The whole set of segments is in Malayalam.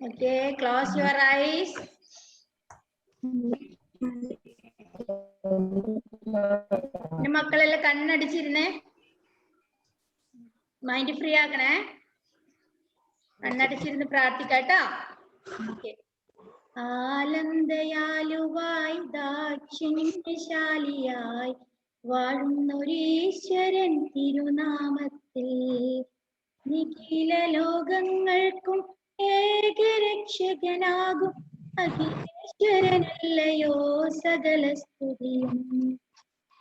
Okay, close your eyes. മക്കളെല്ലാം കണ്ണടിച്ചിരുന്നേ. മൈൻഡ് ഫ്രീ ആക്കണേ. കണ്ണടിച്ചിരുന്ന് പ്രാർത്ഥിക്കാട്ടോ. ഓക്കെ. ആലന്തയാലുവായി ദാക്ഷിണ്യശാലിയായി വാഴുന്നൊരീശ്വരൻ തിരുനാമത്തിൽ നിഖില ലോകങ്ങൾക്കും ഏകരക്ഷകനാകും അഖിലേശ്വരനല്ലയോ സകല സ്തുതിയും.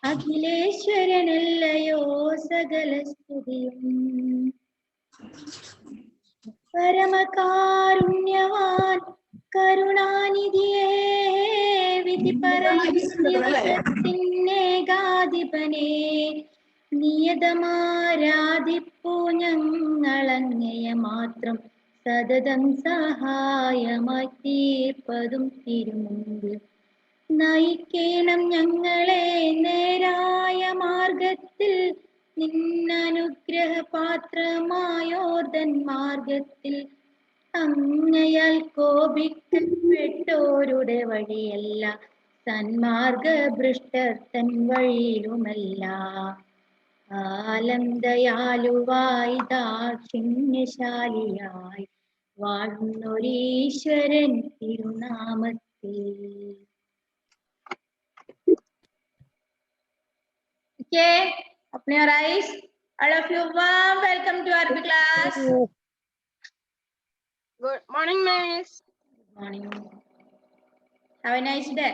അഖിലേശ്വരനല്ലയോ സകല സ്തുതിയും. പരമകാരുണ്യവാൻ കരുണാനിധിയേ വിധി പറയുന്നേകാധിപനേ നിയതമാരാധിപ്പൂ ഞങ്ങളങ്ങയ മാത്രം സതതം സഹായമായി തീർപ്പതും തിരുമുമ്പിൽ നയിക്കേണം ഞങ്ങളെ നേരായ മാർഗത്തിൽ നിന്നനുഗ്രഹ പാത്രമായോർദൻ മാർഗത്തിൽ അങ്ങയാൽ കോപിക്കപ്പെട്ടോരുടെ വഴിയല്ല സന്മാർഗ ഭ്രഷ്ടർ തൻ വഴിയിലുമല്ല. ആലന്തയാലുവായി ദാക്ഷിണ്യശാലിയായി വാഴുന്നൊരീശ്വരൻ തിരുനാമത്തിൽ. Okay, open your eyes. All of you, warm welcome to Arabic class. Good morning, Miss. Good morning. Have a nice day.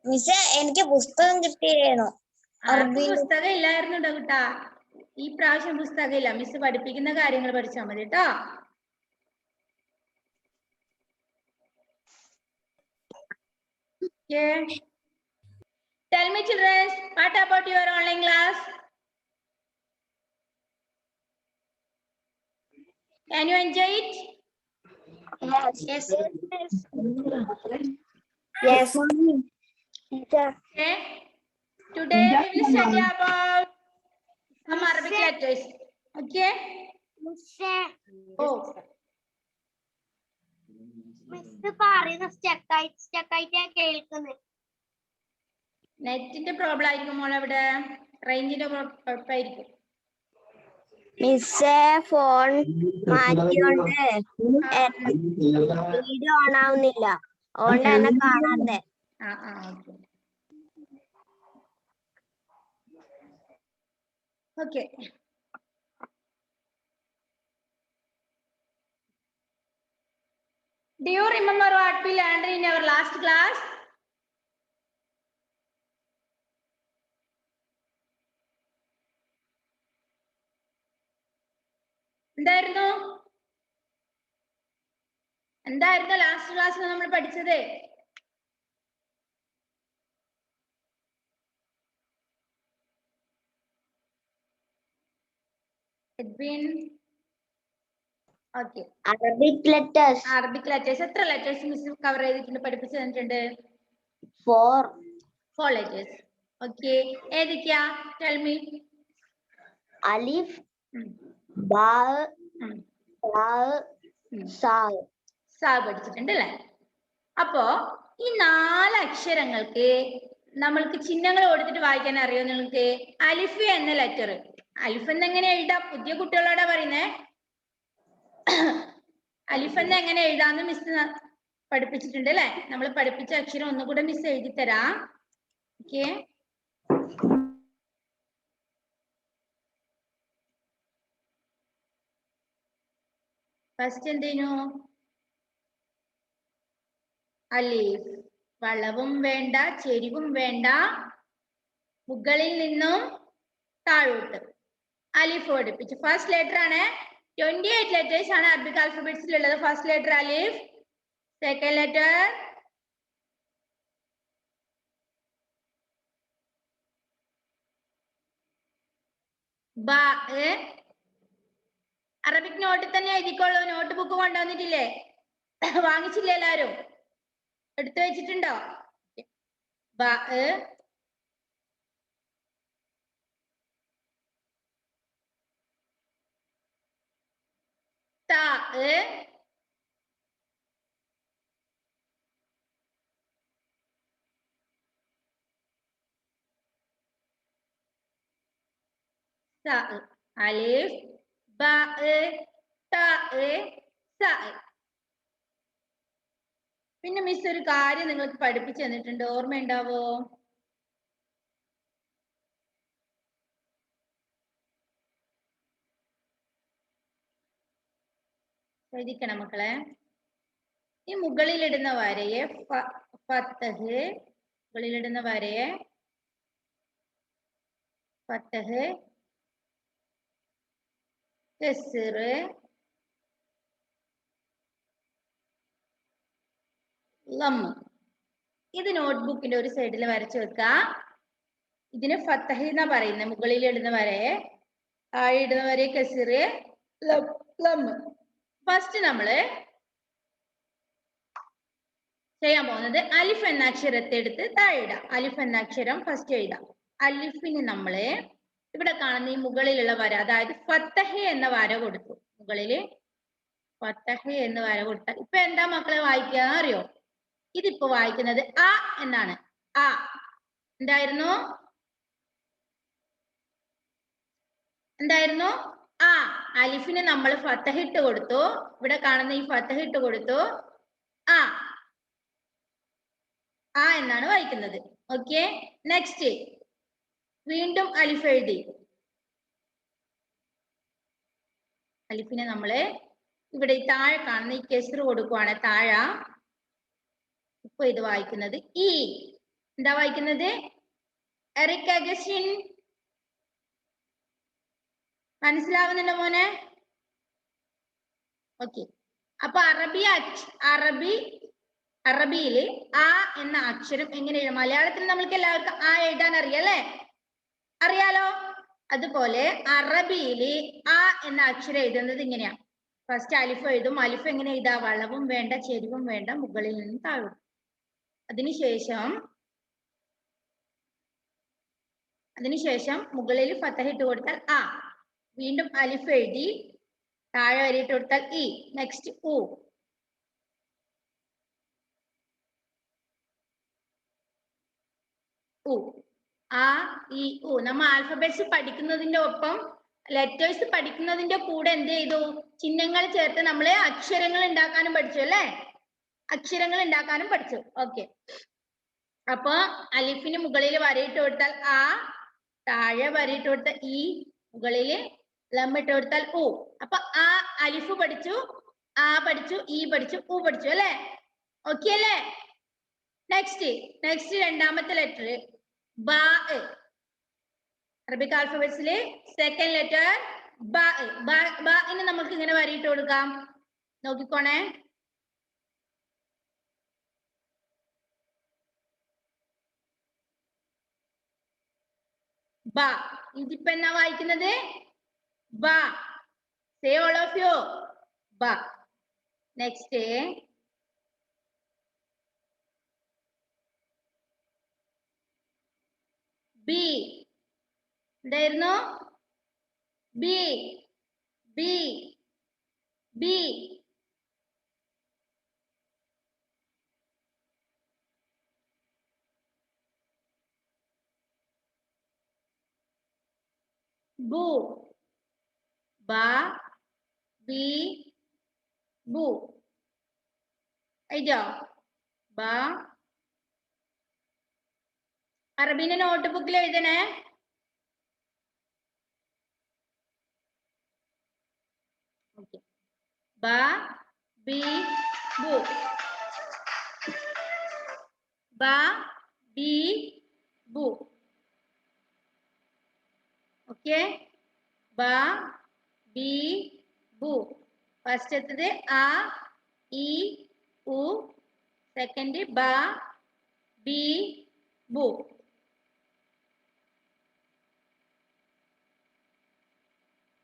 Miss, എനിക്ക് പുസ്തകം കിട്ടിയിരുന്നു. പുസ്തകം ഇല്ലായിരുന്നുണ്ടോ കുട്ടാ? ഈ പ്രാവശ്യം പുസ്തകം ഇല്ല. മിസ് പഠിപ്പിക്കുന്ന കാര്യങ്ങൾ പഠിച്ചാൽ മതി കേട്ടോ. Okay. Tell me, children, what about your online class? Can you enjoy it? Yes. Yes. Yes. Okay. Today we will study about some Arabic letters. Okay. Oh. Miss പറയുന്ന സ്റ്റക്കായിട്ട് കേൾക്കുന്നത്. നെറ്റിന്റെ പ്രോബ്ലം ആയിരിക്കും മോളെ. അവിടെ റേഞ്ചിന്റെ കുഴപ്പമായിരിക്കും. മിസ്സേ ഫോൺ മാറ്റിയോണ്ട് വീഡിയോ ഓൺ ആവുന്നില്ല. അതുകൊണ്ട് തന്നെ കാണാതെ. Okay. Do you remember what we learned in our last class? എന്തായിരുന്നു ലാസ്റ്റ് ക്ലാസ്സിൽ നമ്മൾ പഠിച്ചത്? Okay. Arabic letters. Arabic letters. എത്ര letters മിസ് കവർ ചെയ്തിട്ടുണ്ട്, പഠിപ്പിച്ചു തന്നിട്ടുണ്ട്? 4 letters. Okay. ഏതൊക്കെയാ? Tell me. Alif, ba, ta, sa. സാ പഠിച്ചിട്ടുണ്ട് അല്ലേ? അപ്പോ ഈ 4 അക്ഷരങ്ങൾക്ക് നമ്മൾക്ക് ചിഹ്നങ്ങൾ കൊടുത്തിട്ട് വായിക്കാൻ അറിയോ നിങ്ങൾക്ക്? അലിഫ് എന്ന ലെറ്റർ. അലിഫ് എന്ന് എങ്ങനെ എഴുതാം? പുതിയ കുട്ടികളോടാ പറയുന്നേ. അലിഫ് എന്ന് എങ്ങനെ എഴുതാന്ന് മിസ് പഠിപ്പിച്ചിട്ടുണ്ട് അല്ലെ? നമ്മൾ പഠിപ്പിച്ച അക്ഷരം ഒന്നുകൂടെ മിസ് എഴുതി തരാം. ഓക്കെ. ഫസ്റ്റ് എന്തേനു? അലിഫ്. വളവും വേണ്ട, ചെരിവും വേണ്ട, മുകളിൽ നിന്നും താഴോട്ട് അലിഫ് പഠിപ്പിച്ചു. ഫസ്റ്റ് ലെറ്റർ ആണ്. 28 letters ആണ് അറബിക് ആൽഫബറ്റ്സിൽ ഉള്ളത്. ഫസ്റ്റ് ലെറ്റർ അലിഫ്. സെക്കൻഡ് ലെറ്റർ ബ. അറബിക് നോട്ടിൽ തന്നെ എഴുതിക്കോളൂ. Note book കൊണ്ടുവന്നിട്ടില്ലേ? വാങ്ങിച്ചില്ലേ? എല്ലാരും എടുത്തു വെച്ചിട്ടുണ്ടോ? ബ, ത, സ. അലിഫ് ബ ത സ. പിന്നെ മിസ് ഒരു കാര്യം നിങ്ങൾക്ക് പഠിപ്പിച്ചു തന്നിട്ടുണ്ട്, ഓർമ്മയുണ്ടാവോ? ശ്രദ്ധിക്കണം മക്കളെ. ഈ മുകളിലിടുന്ന വരയെ ഫത്തഹ്, മുകളിലിടുന്ന വരയെ ഫത്തഹ്, കസ്ർ, ലം. ഇത് നോട്ട്ബുക്കിന്റെ ഒരു സൈഡിൽ വരച്ചു വെക്ക. ഇതിന് ഫത്തഹ് എന്നാ പറയുന്നത്, മുകളിൽ ഇടുന്ന വരയെ. താഴെ ഇടുന്ന വരയെ കസ്ർ, ലം. ഫസ്റ്റ് നമ്മള് ചെയ്യാൻ പോകുന്നത് അലിഫ് എന്ന അക്ഷരത്തെ എടുത്ത് താഴെ ഇടാം. അലിഫ് എന്ന അക്ഷരം ഫസ്റ്റ് എഴുതാം. അലിഫിന് നമ്മള് ഇവിടെ കാണുന്ന ഈ മുകളിലുള്ള വര, അതായത് ഫത്തഹ് എന്ന വര കൊടുത്തു. മുകളില് ഫത്തഹ് എന്ന് വര കൊടുത്താൽ ഇപ്പൊ എന്താ മക്കളെ വായിക്കുക അറിയോ? ഇതിപ്പോ വായിക്കുന്നത് അ എന്നാണ്. അ എന്തായിരുന്നു? എന്തായിരുന്നു? ആ. അലിഫിന് നമ്മൾ ഫത്തഹ് ഇട്ട് കൊടുത്തു. ഇവിടെ കാണുന്ന ഈ ഫത്തഹ് ഇട്ട് കൊടുത്തു. ആ ആ എന്നാണ് വായിക്കുന്നത്. ഓക്കെ, നെക്സ്റ്റ് വീണ്ടും അലിഫ് എഴുതി. അലിഫിനെ നമ്മള് ഇവിടെ താഴെ കാണുന്ന ഈ കെസ്ർ കൊടുക്കുവാണ്. താഴെ ഇപ്പൊ ഇത് വായിക്കുന്നത് ഈ. എന്താ വായിക്കുന്നത്? എറിക് അഗസ്റ്റിൻ, മനസ്സിലാവുന്നുണ്ടോ മോനെ? ഓക്കെ. അപ്പൊ അറബിയില് ആ എന്ന അക്ഷരം എങ്ങനെ എഴുതാം? മലയാളത്തിൽ നമ്മൾക്ക് എല്ലാവർക്കും ആ എഴുതാൻ അറിയാം അല്ലെ? അറിയാലോ. അതുപോലെ അറബിയില് ആ എന്ന അക്ഷരം എഴുതുന്നത് ഇങ്ങനെയാ. ഫസ്റ്റ് അലിഫ് എഴുതും. അലിഫ് എങ്ങനെ എഴുതാ? വളവും വേണ്ട, ചെരിവും വേണ്ട, മുകളിൽ നിന്ന് താഴും. അതിനുശേഷം മുകളിൽ ഫത്തഹ് ഇട്ട് കൊടുത്താൽ ആ. വീണ്ടും അലിഫ് എഴുതി താഴെ വരിയിട്ട് കൊടുത്താൽ ഇ. നെക്സ്റ്റ് ഉ. ഉ, ആ, ഇ, ഉ. നമ്മ ആൽഫബറ്റ്സ് പഠിക്കുന്നതിന്റെ ഒപ്പം ലെറ്റേഴ്സ് പഠിക്കുന്നതിന്റെ കൂടെ എന്ത് ചെയ്തു? ചിഹ്നങ്ങൾ ചേർത്ത് നമ്മള് അക്ഷരങ്ങൾ ഉണ്ടാക്കാനും പഠിച്ചു അല്ലെ? അക്ഷരങ്ങൾ ഉണ്ടാക്കാനും പഠിച്ചു. ഓക്കെ. അപ്പൊ അലിഫിന് മുകളിൽ വരയിട്ട് കൊടുത്താൽ ആ, താഴെ വരയിട്ട് കൊടുത്താൽ ഇ, മുകളില് ലം ഇട്ട് കൊടുത്താൽ ഉ. അപ്പൊ ആ അലിഫ് പഠിച്ചു, ആ പഠിച്ചു, ഇ പഠിച്ചു, ഉ പഠിച്ചു അല്ലെ? ഓക്കെ അല്ലേ? നെക്സ്റ്റ് രണ്ടാമത്തെ ലെറ്റർ ബ. അറബിക് ആൽഫബറ്റ്സിലെ സെക്കൻഡ് ലെറ്റർ ബ. ബഇന് നമുക്ക് ഇങ്ങനെ വരയിട്ട് കൊടുക്കാം. നോക്കിക്കോണേ. ബ. ഇതിപ്പോ എന്നാ വായിക്കുന്നത്? ബ. Say all of you. ബ. നെക്സ്റ്റ് ബി. എന്തായിരുന്നു? ബി. ബി. ബി. ബു. ബ, ബി, ബു. എഴുതിയോ? ബ. അറബിന്റെ നോട്ട് ബുക്കിൽ എഴുതണേ. ബ, ബി, ബു. ബ, ബി, ബു. ഓക്കെ. ബ, ബി, ബു. ഫസ്റ്റ് എത്തത് ആ, ഇ, ഉ. സെക്കൻഡ് ബ, ബി, ബു.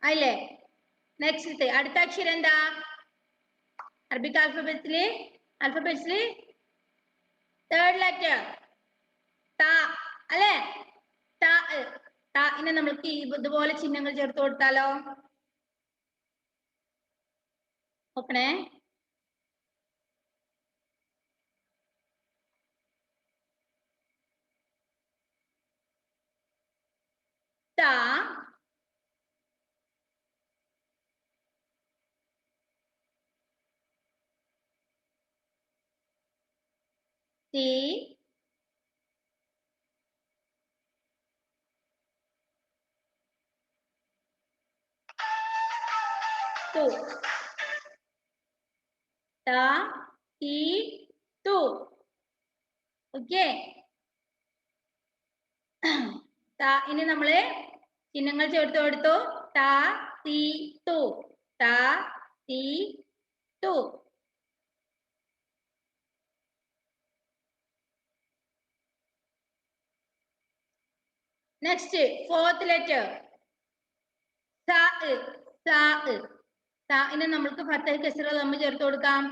അല്ലേ? നെക്സ്റ്റ് അടുത്ത അക്ഷരം എന്താ? അറബിക് ആൽഫബറ്റ്സില് തേർഡ് ലെറ്റർ ത അല്ലെ? ഇനി നമ്മൾക്ക് ഇതുപോലെ ചിഹ്നങ്ങൾ ചേർത്ത് കൊടുത്താലോ? നോക്കണേ. ത, തി തു ത തി തു ഓക്കേ ഇനി നമ്മള് ചിഹ്നങ്ങൾ ചേർത്ത് കൊടുത്തു ത തി തു ത തി തു നെക്സ്റ്റ് ഫോർത്ത് ലെറ്റർ ഇനി നമ്മൾക്ക് ഫത്തഹ് കസ്റ നമ്മൾ ചേർത്ത് കൊടുക്കാം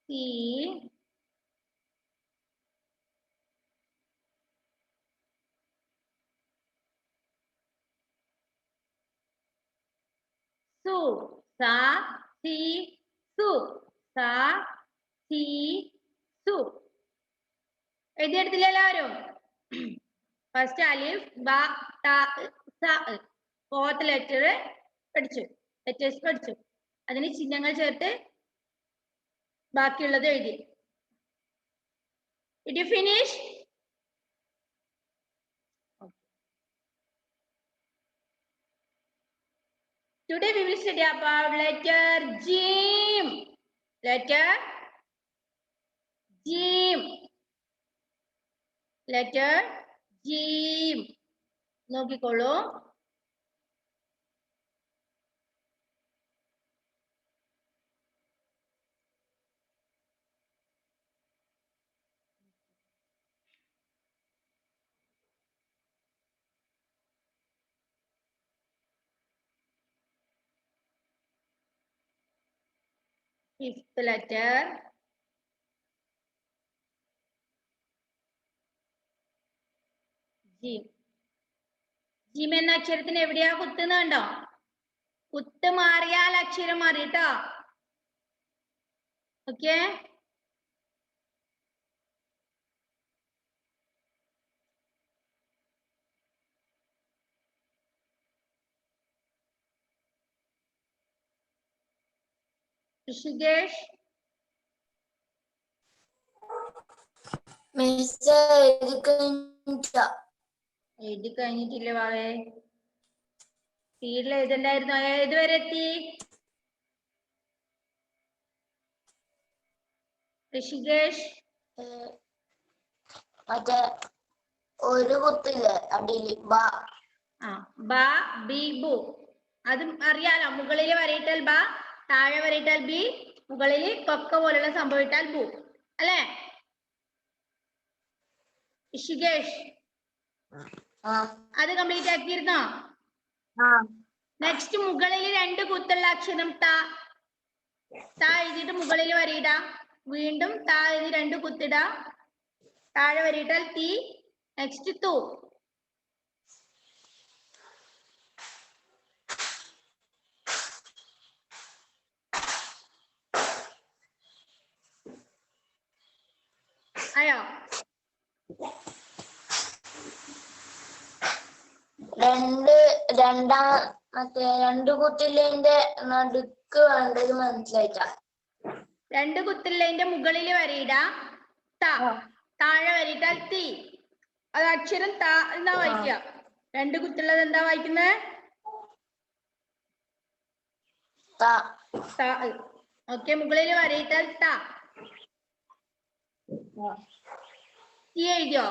സി സു സ സി സു സ സി സു എഴുതിയെടുത്തില്ല എല്ലാവരും ഫസ്റ്റ് അലിഫ് ബ ത സ ഫോർത്ത് ലെറ്റർ പഠിച്ചു ലെറ്റേഴ്സ് പഠിച്ചു അതിന് ചിഹ്നങ്ങൾ ചേർത്ത് ബാക്കിയുള്ളത് എഴുതി Did you finish? Today we will study about letter Jim. Letter Jim. Letter Jim. നോക്കിക്കോളൂ fifth letter Jim. ജിം എന്ന അക്ഷരത്തിന് എവിടെയാ കുത്തുന്നുണ്ടോ കുത്ത് മാറിയാൽ അക്ഷരം മാറി കേട്ടോ ഓക്കെ ഋഷികേഷ് എഴുതി കഴിഞ്ഞിട്ടില്ല വാവേ സ്പീഡിൽ എഴുതണ്ടായിരുന്നു ഏതുവരെ എത്തി ഋഷികേഷ് മറ്റേ ഒരു കുത്തില്ലേ അടിയില് ബ ബി ബു അതും അറിയാലോ മുകളിൽ വരയിട്ടാൽ ബ താഴെ വരയിട്ടാൽ ബി മുകളിൽ കൊക്ക പോലുള്ള സംഭവം ഇട്ടാൽ ബു അല്ലേ ഋഷികേഷ് അത് കംപ്ലീറ്റ് ആക്കിയിരുന്നോ നെക്സ്റ്റ് മുകളിൽ രണ്ട് കുത്തുള്ള അക്ഷരം ത എഴുതിയിട്ട് മുകളിൽ വരയിടാ വീണ്ടും ത എഴുതി രണ്ട് കുത്തിടാ താഴെ വരയിട്ടാൽ തി നെക്സ്റ്റ് തു ആയോ രണ്ട് കുത്തിലിന്റെ നടുക്ക് വേണ്ടത് മനസ്സിലായിട്ടാ രണ്ട് കുത്തില്ലതിന്റെ മുകളിൽ വരയിടാ താഴെ വരയിട്ടാൽ തി അത് അക്ഷരം ത എന്നാ വായിക്കുക രണ്ട് കുത്തുള്ളത് എന്താ വായിക്കുന്നത് ഓക്കെ മുകളിൽ വരയിട്ടാൽ ത തി എഴുതിയോ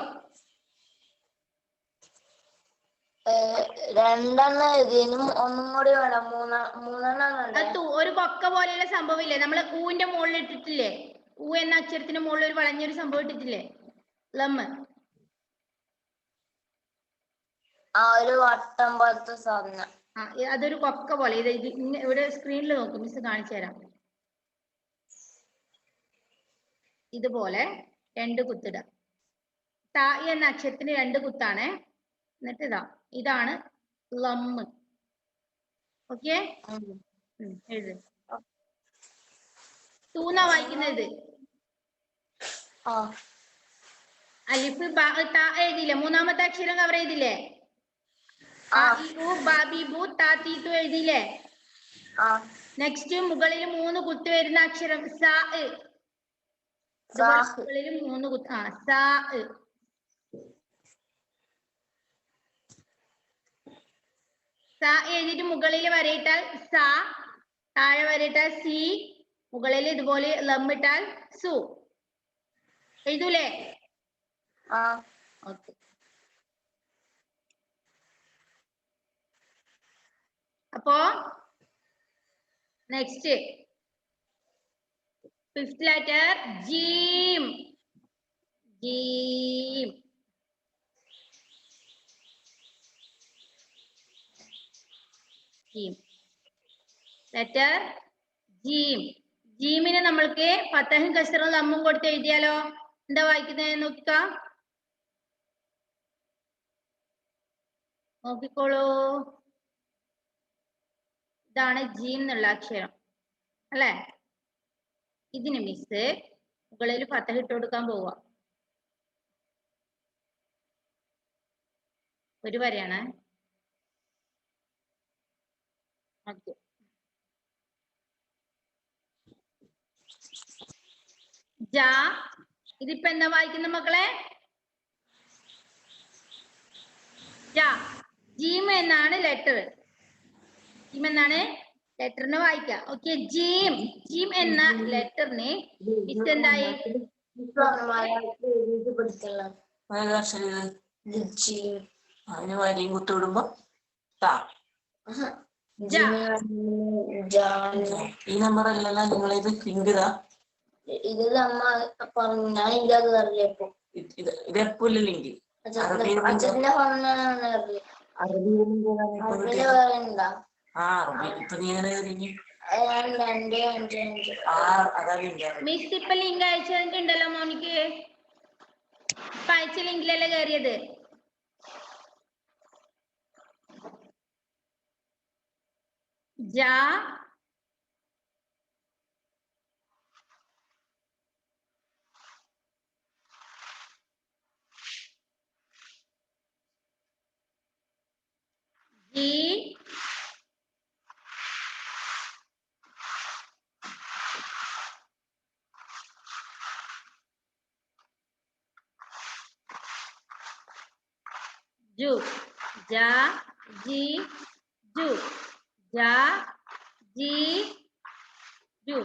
രണ്ടെണ്ണം എഴുതിയും ഒന്നും കൂടി വേണം മൂന്നെണ്ണം ഒരു കൊക്ക പോലെയുള്ള സംഭവം ഇല്ലേ നമ്മള് ഊവിന്റെ മുകളിൽ ഇട്ടിട്ടില്ലേ ഊ എന്ന അക്ഷരത്തിന് മുകളിൽ ഒരു വളഞ്ഞൊരു സംഭവം ഇട്ടിട്ടില്ലേ ലമ്മ് ഒരു വട്ടം പോലത്തെ സാധനം അതൊരു കൊക്ക പോലെ ഇത് ഇവിടെ സ്ക്രീനിൽ നോക്കും മിസ് കാണിച്ചു തരാം ഇതുപോലെ രണ്ട് കുത്തിട ത എന്ന അക്ഷരത്തിന് രണ്ട് കുത്താണ് എന്നിട്ട് ഇതാണ് ലമ്മ് ഓക്കെ എഴുത്. തൂന്നാ വായിക്കുന്നത്. അലിഫ് ബ ത എഴുതിയില്ലേ? മൂന്നാമത്തെ അക്ഷരം കവർ ചെയ്തില്ലേ? ആ ഇ ഉ ബ ബി ബു ത തി തു എഴുതിയില്ലേ? നെക്സ്റ്റ് മുകളിൽ 3 കുത്ത് വരുന്ന അക്ഷരം സ. മുകളിൽ 3 കുത്ത്. സ. സ എഴുതിയിട്ട് മുകളിൽ വരയിട്ടാൽ സ, താഴെ വരയിട്ടാൽ സി, മുകളിൽ ഇതുപോലെ ലമ്മിട്ടാൽ സു. എഴുതൂലേ? ഓക്കെ. അപ്പോ നെക്സ്റ്റ് 5th ലെറ്റർ ജീം. ജീം. ജീം. ലെറ്റർ ജീം. ജീമിന് നമ്മൾക്ക് ഫതഹും കസ്റും ലമ്മും കൊടുത്ത് എഴുതിയാലോ? എന്താ വായിക്കുന്നത് നോക്ക, നോക്കിക്കോളൂ. ഇതാണ് ജീം എന്നുള്ള അക്ഷരം അല്ലെ? ഇതിന് മിസ് മുകളിൽ ഫതഹ് ഇട്ട് കൊടുക്കാൻ പോവാ. ഒരു വരെയാണ്. ഓക്കെ. ജ. ഇതിപ്പോ എന്താ വായിക്കുന്ന മക്കളെ? ജ. ജീം എന്നാണ് ലെറ്റർ. ജീം എന്നാണ് ലെറ്ററിന് വായിക്കുക. ഓക്കെ. ജീം. ജീം എന്ന ലെറ്ററിന് മിസ് എന്തായി? അതിന് വരിയും കുത്തിവിടുമ്പോ ഈ നമ്പർ അല്ലല്ലോ നിങ്ങളിത് കിങ്കിതാ. ഇത് നമ്മ പറഞ്ഞു, ഞാൻ ഇതിന്റെ അത് അറിയപ്പോ ഇത് എപ്പോഴും ലിങ്ക് അച്ഛന്റെ മിസ് ഇപ്പൊ ലിങ്ക് അയച്ചു തന്നിട്ടുണ്ടല്ലോ മോനിക്ക്. ഇപ്പൊ അയച്ച ലിങ്കിലല്ലേ കയറിയത്? ജ. ജി. ജു. ജ. ജി. ജു. ജ. ജി. ജു.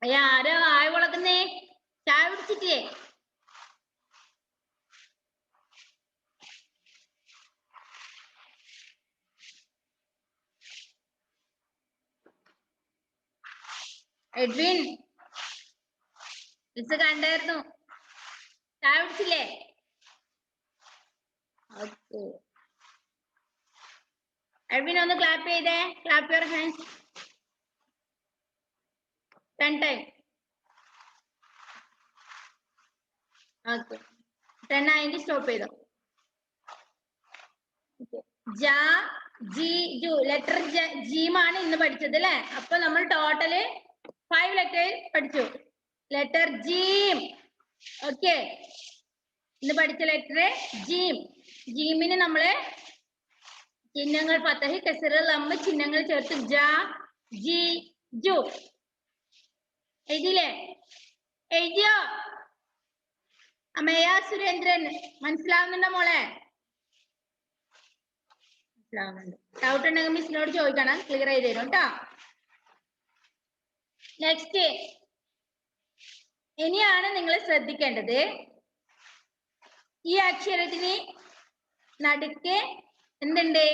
ആരോ ആയ കുളക്കുന്നേ? ചായ കുടിച്ചിട്ടേ? എഡ്വിൻ മിസ് കണ്ടായിരുന്നു. ചായ കുടിച്ചില്ലേ? ഓക്കെ. എഡ്വിൻ ഒന്ന് ക്ലാപ്പ് ചെയ്തേ. Clap your hands 10 times. Okay. 10 ആയെങ്കിൽ സ്റ്റോപ്പ് ചെയ്തോ. ജ. ജി. ജു. ലെറ്റർ ജീമാണ് ഇന്ന് പഠിച്ചത് അല്ലെ? അപ്പൊ നമ്മൾ ടോട്ടല് 5 ലെറ്റർ പഠിച്ചു. ലെറ്റർ ജീം. ഓക്കെ. ഇന്ന് പഠിച്ച ലെറ്റർ ജീം. ജീമിന് നമ്മള് ചിഹ്നങ്ങൾ ഫതഹ് കസ്റ് ലമ്മ് ചിഹ്നങ്ങൾ ചേർത്ത് ജ, ജി, ജു. എഴുതിയില്ലേ? എഴുതിയോ? അമയ സുരേന്ദ്രൻ മനസ്സിലാവുന്നുണ്ടോ മോളെ? ഡൗട്ട് ഉണ്ടെങ്കിൽ മിസ്സിനോട് ചോദിക്കണം, ക്ലിയർ ചെയ്ത് തരും കേട്ടോ. നെക്സ്റ്റ് ഇനിയാണ് നിങ്ങൾ ശ്രദ്ധിക്കേണ്ടത്. ഈ അക്ഷരത്തിന് നടുക്ക് എന്തുണ്ട്?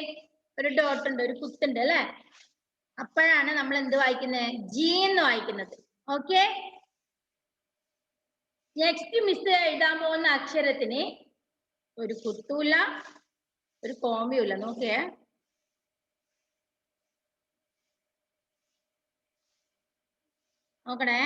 ഒരു ഡോട്ട് ഉണ്ട്, ഒരു കുത്തുണ്ട് അല്ലെ? അപ്പോഴാണ് നമ്മൾ എന്ത് വായിക്കുന്നത്? ജി എന്ന് വായിക്കുന്നത്. ഓക്കെ. നെക്സ്റ്റ് മിസ് എഴുതാൻ പോകുന്ന അക്ഷരത്തിന് ഒരു കുത്തുമില്ല, ഒരു കോമയും ഇല്ല. നോക്കിയേ. നോക്കണേ.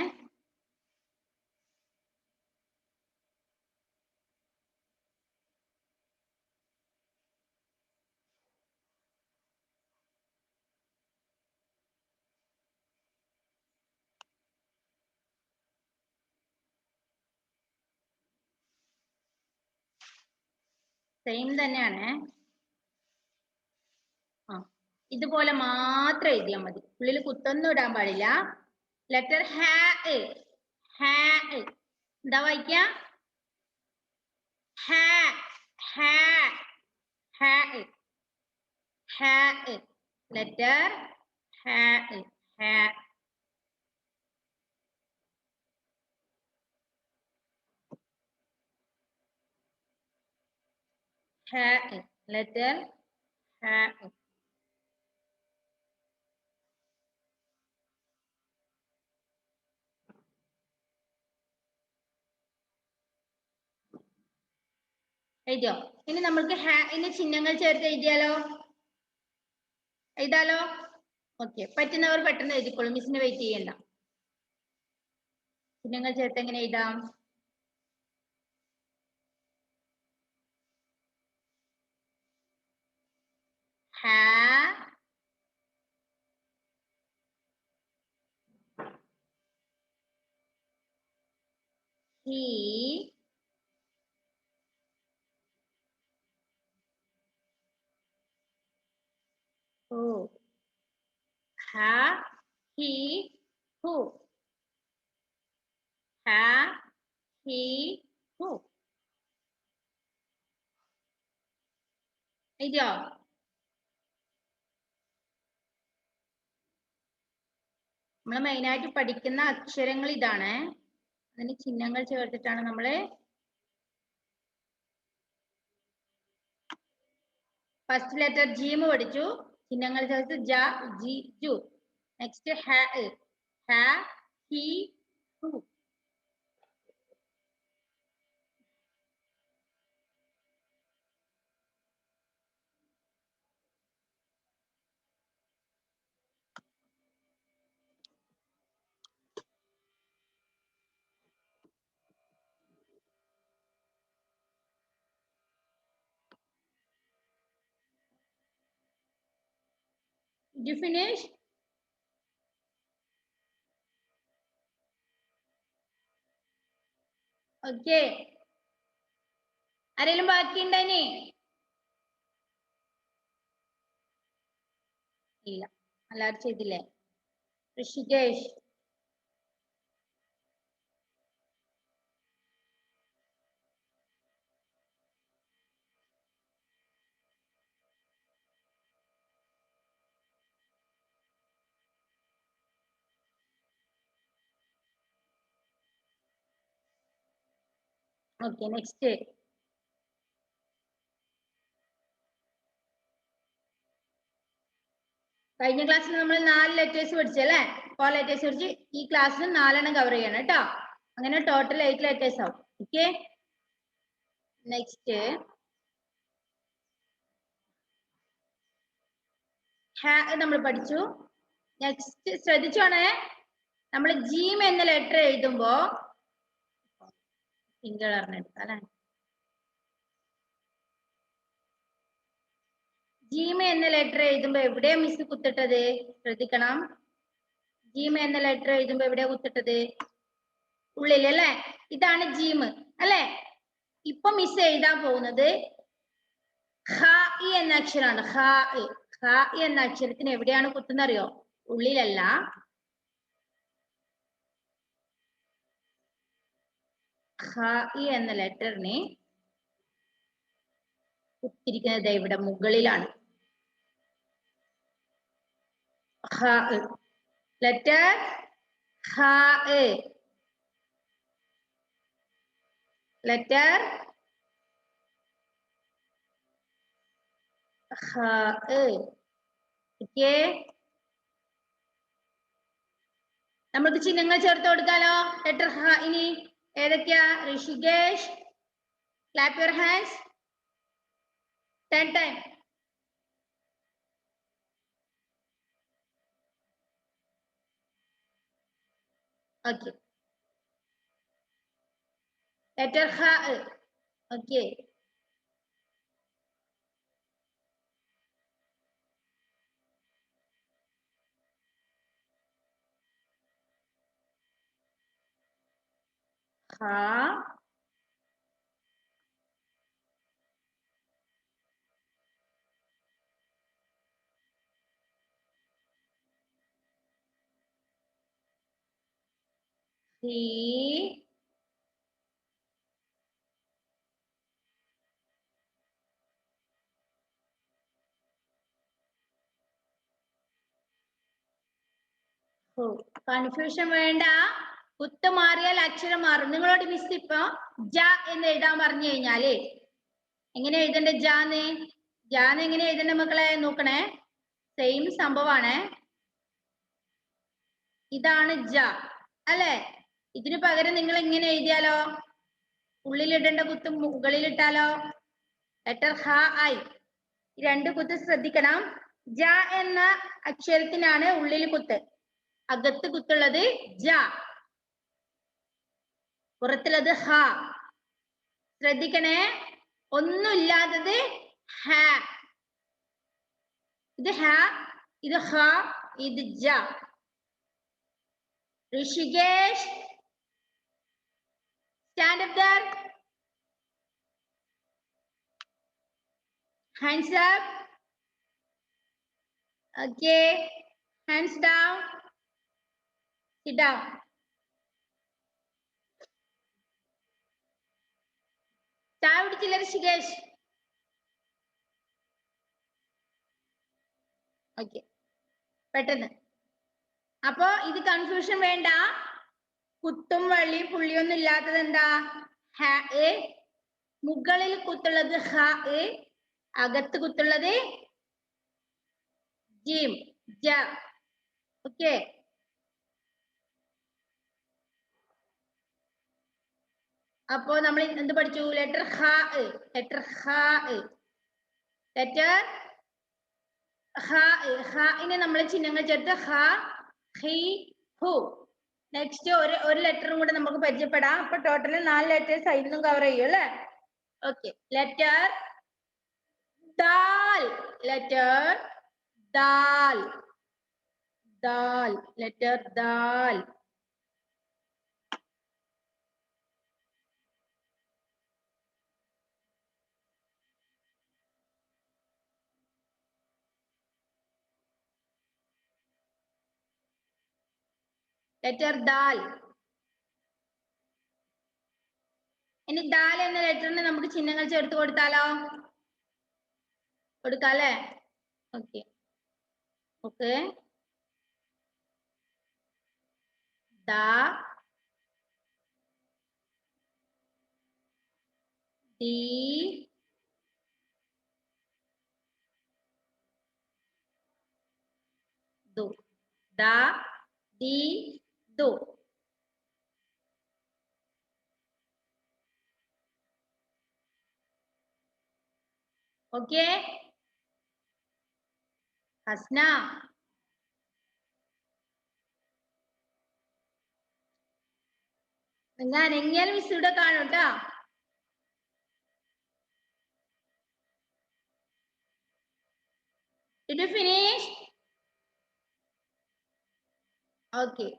സെയിം തന്നെയാണ്. ആ ഇതുപോലെ മാത്രം എഴുതിയാൽ മതി, ഉള്ളിൽ കുത്തൊന്നും ഇടാൻ പാടില്ല. ലെറ്റർ ഹാ. എന്താ വായിക്ക? ഹാ ഹാ ഹാ ഹാ. ലെറ്റർ ഹാ ഹാ. ലെറ്റർ ഹാ. എഴുതിയോ? ഇനി നമ്മൾക്ക് ഹാഇന് ചിഹ്നങ്ങൾ ചേർത്ത് എഴുതിയാലോ? എഴുതാലോ? ഓക്കെ, പറ്റുന്നവർ പെട്ടെന്ന് എഴുതിക്കോളൂ, മിസ്സിന് വെയിറ്റ് ചെയ്യണ്ട. ചിഹ്നങ്ങൾ ചേർത്ത് എങ്ങനെ എഴുതാം? ഹാ ഹി ഹു. ഹാ ഹി ഹു. ഹാ ഹി ഹു. എഴുതിയോ? നമ്മൾ മെയിനായിട്ട് പഠിക്കുന്ന അക്ഷരങ്ങൾ ഇതാണ്, അതിന് ചിഹ്നങ്ങൾ ചേർത്തിട്ടാണ് നമ്മള് ഫസ്റ്റ് ലെറ്റർ ജീം പഠിച്ചു, ചിഹ്നങ്ങൾ ചേർത്ത് ജ ജി ജു. നെക്സ്റ്റ് ഹ ഹി ഹു. Did you finish? Okay. ആരെങ്കിലും ബാക്കിയുണ്ടോ ഇനി? ഇല്ല, എല്ലാവരും ചെയ്തില്ലേ? ഋഷികേഷ്, ഓക്കെ. നെക്സ്റ്റ് കഴിഞ്ഞ ക്ലാസ്സിൽ നമ്മൾ 4 ലെറ്റേഴ്സ് പഠിച്ചല്ലേ? 4 ലെറ്റേഴ്സ് പഠിച്ച് ഈ ക്ലാസ്സിൽ 4 കവർ ചെയ്യണം കേട്ടോ. അങ്ങനെ ടോട്ടൽ 8 ലെറ്റേഴ്സ് ആവും. ഓക്കെ, നെക്സ്റ്റ് നമ്മൾ പഠിച്ചു. നെക്സ്റ്റ് ശ്രദ്ധിച്ചോണേ, നമ്മൾ ജീം എന്ന ലെറ്റർ എഴുതുമ്പോ പിങ്ക് കളറിന് എടുക്കാം അല്ലെ. ജീം എന്ന ലെറ്റർ എഴുതുമ്പോ എവിടെയാ മിസ് കുത്തിട്ടത്? ശ്രദ്ധിക്കണം. ജീം എന്ന ലെറ്റർ എഴുതുമ്പോ എവിടെയാ കുത്തിട്ടത്? ഉള്ളിൽ അല്ലെ. ഇതാണ് ജീം അല്ലെ. ഇപ്പൊ മിസ് എഴുതാൻ പോകുന്നത് ഹ ഇ എന്ന അക്ഷരമാണ്. ഹ ഇ എന്ന അക്ഷരത്തിന് എവിടെയാണ് കുത്തുന്നറിയോ? ഉള്ളിലല്ല, ഹ ഇ എന്ന ലെറ്ററിന് കുത്തിരിക്കുന്നത് ഇവിടെ മുകളിലാണ്. ലെറ്റർ ഹ. ലെറ്റർ ഹ. ഓക്കേ, നമുക്ക് ചിഹ്നങ്ങൾ ചേർത്ത് കൊടുക്കാലോ. ലെറ്റർ ഹ ഇനി ഏതൊക്കെയാ? Rishikesh, clap your hands 10 times. Okay. Letter H. Okay. H. D, confusion വേണ്ട. കുത്ത് മാറിയാൽ അക്ഷരം മാറും. നിങ്ങളോട് മിസ് ഇപ്പൊ ജ എന്ന് എഴുതാൻ പറഞ്ഞു കഴിഞ്ഞാല് എങ്ങനെ എഴുതണ്ടേ? ജാന്ന് എങ്ങനെ എഴുതണ്ടേ മക്കളെ? നോക്കണേ, സെയിം സംഭവമാണ്. ഇതാണ് ജ അല്ലെ? ഇതിനു പകരം നിങ്ങൾ എങ്ങനെ എഴുതിയാലോ? ഉള്ളിലിടേണ്ട കുത്ത് മുകളിലിട്ടാലോ? Letter her I. രണ്ട് കുത്ത് ശ്രദ്ധിക്കണം. ജ എന്ന അക്ഷരത്തിനാണ് ഉള്ളിൽ കുത്ത്, അകത്ത് കുത്തുള്ളത് ജ, പുറത്തുള്ളത് ഹ. ശ്രദ്ധിക്കണേ, ഒന്നുമില്ലാത്തത് ഹ. ഇത് ഹ, ഇത് ഹ, ഇത് ജ. Rishikesh, stand up there. Hands up. Okay. Hands down. Sit down. ചായ കുടിച്ചില്ല ഋഷികേഷ്? ഓക്കെ, പെട്ടെന്ന്. അപ്പോ ഇത് കൺഫ്യൂഷൻ വേണ്ട. കുത്തും വള്ളിയും പുള്ളിയൊന്നും ഇല്ലാത്തത് എന്താ? ഹ എ. മുകളിൽ കുത്തുള്ളത് ഹ എ, അകത്ത് കുത്തുള്ളത് ജീം, ജ. ഓക്കെ, അപ്പോ നമ്മൾ എന്ത് പഠിച്ചു? ലെറ്റർ ഹ, ലെറ്റർ ഹ, ലെറ്റർ ഹ. ഹിനെ നമ്മൾ ചിഹ്നങ്ങൾ ചേർത്ത് ഹ, ഹി, ഹു. നെക്സ്റ്റ് ഒരു ലെറ്ററും കൂടെ നമുക്ക് പരിചയപ്പെടാം. അപ്പൊ ടോട്ടൽ 4 ലെറ്റേഴ്സ് ആയിരുന്നു കവർ ചെയ്യും അല്ലേ? ഓക്കെ, ലെറ്റർ ദാൽ. ലെറ്റർ ദാൽ, ദാൽ, ലെറ്റർ ദാൽ. ലെറ്റർ ദാൽ. ഇനി ദാൽ എന്ന ലെറ്ററിന് നമുക്ക് ചിഹ്നങ്ങൾ ചേർത്ത് കൊടുത്താലോ? കൊടുക്കാല്ലേ? Okay, okay. ദ, ദി, ദു. ദ, ദി, ദു. ഓക്കെ, ഹസ്ന. നിങ്ങൾ അനങ്ങിയാൽ മിസ് ഇവിടെ കാണും കേട്ടോ. Did you finish? Okay.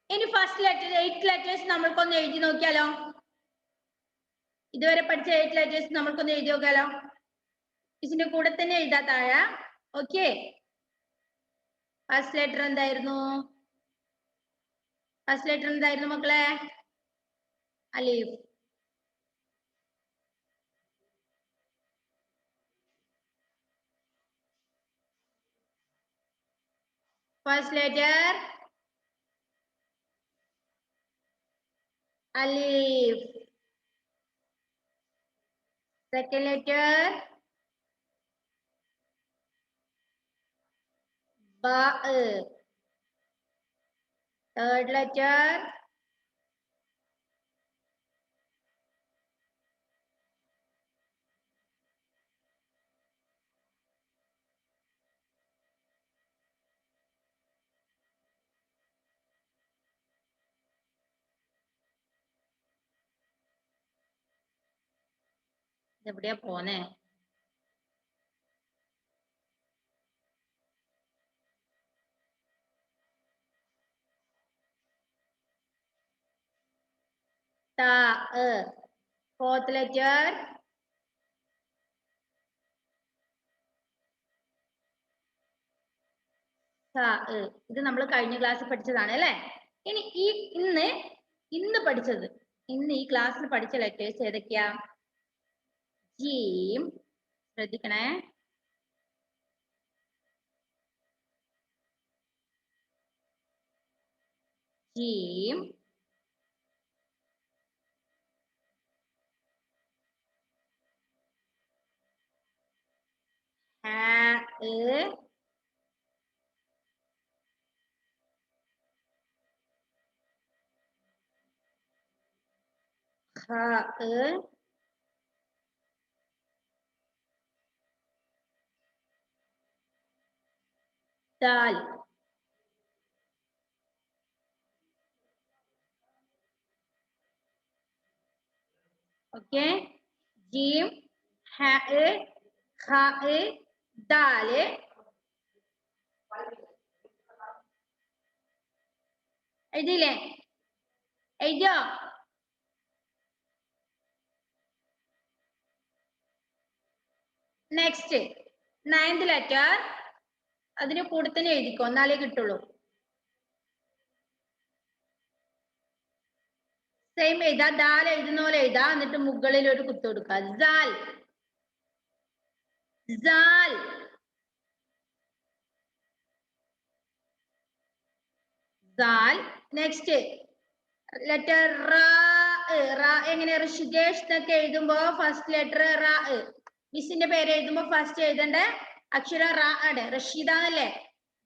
ഇനി ഫസ്റ്റ് ലെറ്റർ 8 ലെറ്റേഴ്സ് നമ്മൾക്കൊന്ന് എഴുതി നോക്കിയാലോ? ഇതുവരെ പഠിച്ച 8 ലെറ്റേഴ്സ് നമ്മൾക്കൊന്ന് എഴുതി നോക്കിയാലോ? ഇതിന്റെ കൂടെ തന്നെ എഴുതാ താഴെ. ഓക്കെ, ഫസ്റ്റ് ലെറ്റർ എന്തായിരുന്നു? ഫസ്റ്റ് ലെറ്റർ എന്തായിരുന്നു മക്കളെ? Aleef. First letter Aleef. Second letter ബ. തേർഡ് ലെറ്റർ എവിടെയാ പോന്നെ? Ta. Fourth letter ഇത് നമ്മൾ കഴിഞ്ഞ ക്ലാസ്സിൽ പഠിച്ചതാണ് അല്ലേ? ഇനി ഇന്ന് പഠിച്ചത്, ഇന്ന് ഈ ക്ലാസ്സിൽ പഠിച്ച ലെറ്റേഴ്സ് ഏതൊക്കെയാ? ജീം, ശ്രദ്ധിക്കണേ, ജീം, ദാൽ. ഓക്കെ, ജീം, ദാല്, എഴുതിയില്ലേ? എഴുതിയോ? നെക്സ്റ്റ് 9th ലെറ്റർ, അതിന് കൂടെ തന്നെ എഴുതിക്കോ, എന്നാലേ കിട്ടുള്ളൂ. സെയിം എഴുതാ, ദാൽ എഴുതുന്ന പോലെ എഴുതാ, എന്നിട്ട് മുകളിൽ ഒരു കുത്ത് കൊടുക്കുക. സാൽ, സാൽ. സാൽ. നെക്സ്റ്റ് ലെറ്റർ റ. എങ്ങനെ ഋഷികേഷ് എന്നൊക്കെ എഴുതുമ്പോ ഫസ്റ്റ് ലെറ്റർ റ. മിസ്സിന്റെ പേര് എഴുതുമ്പോ ഫസ്റ്റ് എഴുതേണ്ട അക്ഷരം റ ആണ്. റഷീദ എന്നല്ലേ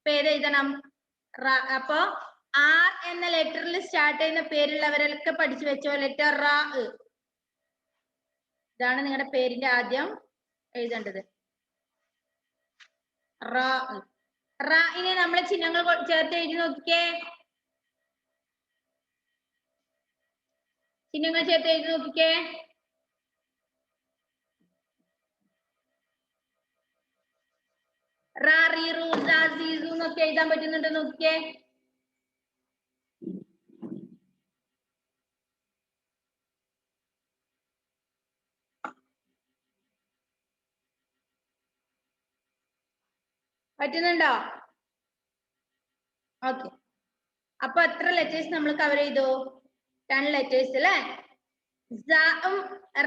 പേര് എഴുതണം. റ. അപ്പൊ ആർ എന്ന ലെറ്ററിൽ സ്റ്റാർട്ട് ചെയ്യുന്ന പേരുള്ളവരൊക്കെ പഠിച്ചു വെച്ചോ. ലെറ്റർ റ. ഇതാണ് നിങ്ങളുടെ പേരിന്റെ ആദ്യം എഴുതേണ്ടത്. റ. റ. ഇനി നമ്മൾ ചിഹ്നങ്ങൾ ചേർത്ത് എഴുതി നോക്കിക്കേ. ചിഹ്നങ്ങൾ ചേർത്ത് എഴുതി നോക്കിക്കേ. റ, റീ, റൂ, സ, സി, സു എന്നൊക്കെ എഴുതാൻ പറ്റുന്നുണ്ടോ നോക്കിക്കേ. പറ്റുന്നുണ്ടോ? ഓക്കെ, അപ്പൊ എത്ര ലെറ്റേഴ്സ് നമ്മൾ കവർ ചെയ്തു? 10 ലെറ്റേഴ്സ് അല്ലേ?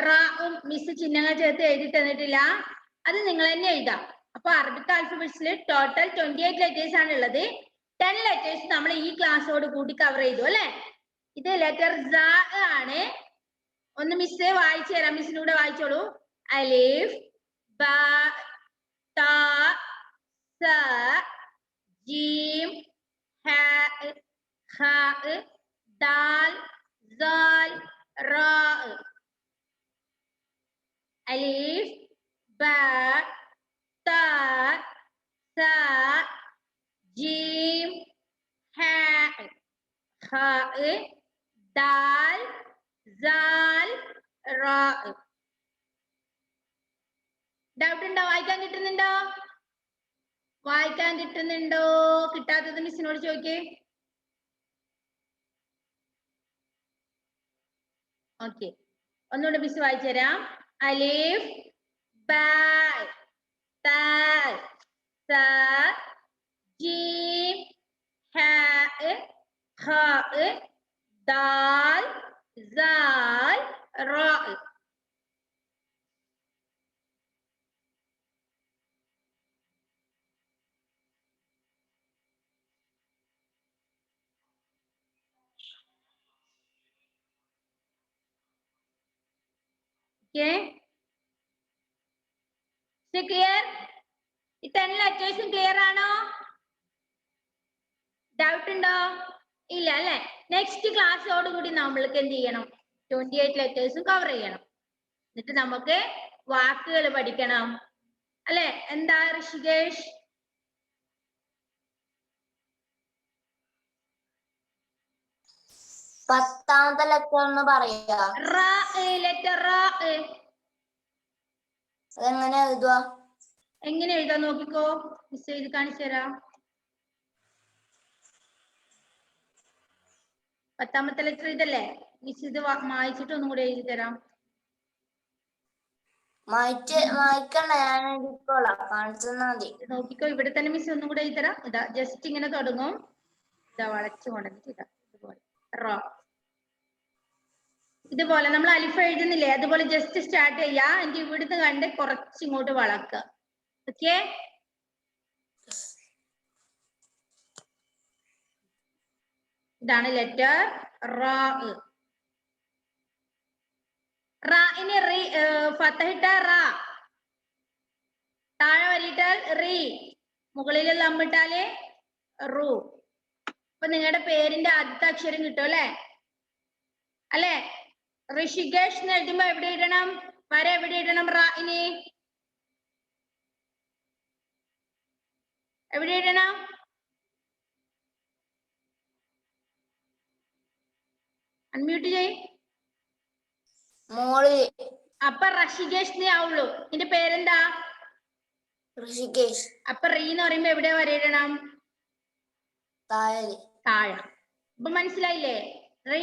റും മിസ് ചിഹ്നങ്ങൾ ചേർത്ത് എഴുതി തന്നിട്ടില്ല, അത് നിങ്ങൾ തന്നെ എഴുതാം. അപ്പൊ അറബിക് ആൽഫബറ്റ്സിൽ ടോട്ടൽ 28 ലെറ്റേഴ്സ് ആണ് ഉള്ളത്. 10 ലെറ്റേഴ്സ് നമ്മൾ ഈ ക്ലാസ്സോട് കൂടി കവർ ചെയ്തു അല്ലെ? ഇത് ലെറ്റർ ആണ്. ഒന്ന് മിസ് വായിച്ചു തരാം, മിസ്സിനൂടെ വായിച്ചോളൂ. അലിഫ്, ബ, ത, സ, ജീം, ഹ, ഖ, ദാൽ, സാൽ, റാ. അലിഫ്, ബ, ത, സ, ജീം, ഹ, ഖ, ദാൽ, സാൽ, റാ. ഡൗട്ട് ഉണ്ടോ? വായിക്കാൻ കിട്ടുന്നുണ്ടോ? വായിക്കാൻ കിട്ടുന്നുണ്ടോ? കിട്ടാത്തത് മിസ്സിനോട് ചോദിക്കേ. ഓക്കെ, ഒന്നുകൂടെ മിസ് വായിച്ചു തരാം. അലിഫ്, ബ, ത, സ, ജീം, ഹ, ഖ, ദാൽ, സാൽ, റാ. ക്ലിയർ? ഈ 10 ലെറ്റേഴ്സും ക്ലിയർ ആണോ? ഡൗട്ട് ഉണ്ടോ? ഇല്ല അല്ലെ? നെക്സ്റ്റ് ക്ലാസ്സോട് കൂടി നമ്മൾക്ക് എന്ത് ചെയ്യണം? 28 ലെറ്റേഴ്സും കവർ ചെയ്യണം. എന്നിട്ട് നമുക്ക് വാക്കുകൾ പഠിക്കണം അല്ലെ? എന്താ ഋഷികേഷ്? 10ാമത്തെ ലെറ്റർ എന്ന് പറയാ. ലെറ്റർ റ. അതെങ്ങനെ എഴുതുക? എങ്ങനെ എഴുതാൻ നോക്കിക്കോ, മിസ് എഴുതി കാണിച്ചു തരാം. 10ാമത്തെ ലെറ്റർ ഇതല്ലേ? മിസ് ഇത് വായിച്ചിട്ട് ഒന്നും കൂടെ എഴുതി തരാം. മായ്ക്കണ്ട, ഞാൻ എഴുതിക്കോളാം. കാണിച്ചു തന്നാ മതി. നോക്കിക്കോ, ഇവിടെ തന്നെ മിസ് ഒന്നും കൂടെ എഴുതി തരാം. ഇതാ ജസ്റ്റ് ഇങ്ങനെ തുടങ്ങും, ഇതാ വളച്ചു കൊണ്ടിട്ട് ഇതാ ഇതുപോലെ റോ. ഇതുപോലെ നമ്മൾ അലിഫ് എഴുതുന്നില്ലേ, അതുപോലെ ജസ്റ്റ് സ്റ്റാർട്ട് ചെയ്യാ. എനിക്ക് ഇവിടുന്ന് കണ്ട് കുറച്ച് ഇങ്ങോട്ട് വളക്കുക. ഓക്കെ, ഇതാണ് ലെറ്റർ റാ. റാ ഇനി ഫത്തഹിട്ട റാ, താഴെ വരിയിട്ടാൽ റീ, മുകളിൽ ലമ്മിട്ടാല് റു. അപ്പൊ നിങ്ങളുടെ പേരിന്റെ ആദ്യത്തെ അക്ഷരം കിട്ടും അല്ലെ? അല്ലെ? ഋഷികേഷ് എന്ന് എഴുതുമ്പോ എവിടെ ഇടണം? വര എവിടെ ഇടണം? റാ ഇനി എവിടെ ഇടണം? അൺമ്യൂട്ട് ചെയ്. മോളി. അപ്പൊ റഷികേഷ് ആവുള്ളൂ. നിന്റെ പേരെന്താ? ഋഷികേഷ്. അപ്പൊ റീ എന്ന് പറയുമ്പോ എവിടെ വരയിടണം? താഴെ. താഴെ. അപ്പൊ മനസ്സിലായില്ലേ? റീ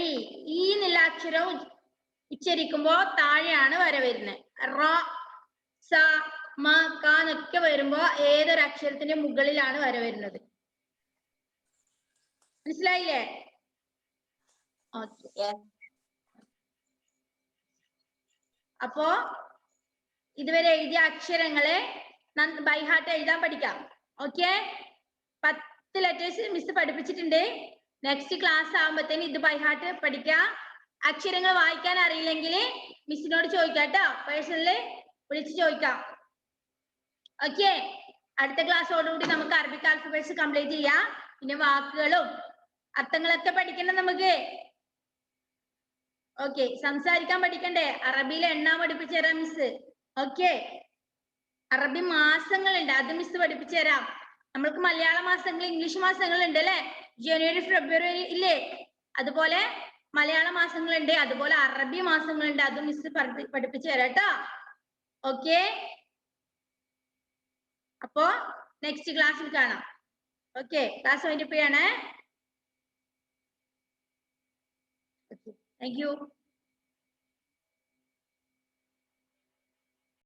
ഈ എന്നുള്ള അക്ഷരം ഉച്ചരിക്കുമ്പോ താഴെയാണ് വര വരുന്നത്. റ സ മ ക എന്നൊക്കെ വരുമ്പോ ഏതൊരു അക്ഷരത്തിന്റെ മുകളിലാണ് വര വരുന്നത്. മനസ്സിലായില്ലേ? ഓക്കെ. അപ്പോ ഇതുവരെ എഴുതിയ അക്ഷരങ്ങളെ ബൈഹാർട്ട് എഴുതാൻ പഠിക്കാം. ഓക്കെ, 10 ലെറ്റേഴ്സ് മിസ് പഠിപ്പിച്ചിട്ടുണ്ട്. നെക്സ്റ്റ് ക്ലാസ് ആകുമ്പോഴത്തേന് ഇത് ബൈഹാർട്ട് പഠിക്കാം. അക്ഷരങ്ങൾ വായിക്കാൻ അറിയില്ലെങ്കിൽ മിസ്സിനോട് ചോദിക്കാം കേട്ടോ, പേഴ്സണല് വിളിച്ച് ചോദിക്കാം. ഓക്കെ, അടുത്ത ക്ലാസ്സോടുകൂടി നമുക്ക് അറബിക് ആൽഫബറ്റ്സ് കംപ്ലീറ്റ് ചെയ്യാം. പിന്നെ വാക്കുകളും അർത്ഥങ്ങളൊക്കെ പഠിക്കണം നമുക്ക്. ഓക്കെ, സംസാരിക്കാൻ പഠിക്കണ്ടേ? അറബിയിൽ എണ്ണാൻ പഠിപ്പിച്ചു തരാം മിസ്. ഓക്കെ, അറബി മാസങ്ങളുണ്ട്, അത് മിസ് പഠിപ്പിച്ചു തരാം. നമ്മൾക്ക് മലയാള മാസങ്ങൾ, ഇംഗ്ലീഷ് മാസങ്ങൾ ഉണ്ട് അല്ലെ? ജനുവരി ഫെബ്രുവരി ഇല്ലേ? അതുപോലെ മലയാള മാസങ്ങളുണ്ട്, അതുപോലെ അറബി മാസങ്ങളുണ്ട്, അത് മിസ് പഠിപ്പിച്ചു തരാം കേട്ടോ. ഓക്കെ, അപ്പോ നെക്സ്റ്റ് ക്ലാസ്സിൽ കാണാം. ഓക്കെ, ക്ലാസ് വൈൻഡപ്പ് ചെയ്യാണ്. Thank you.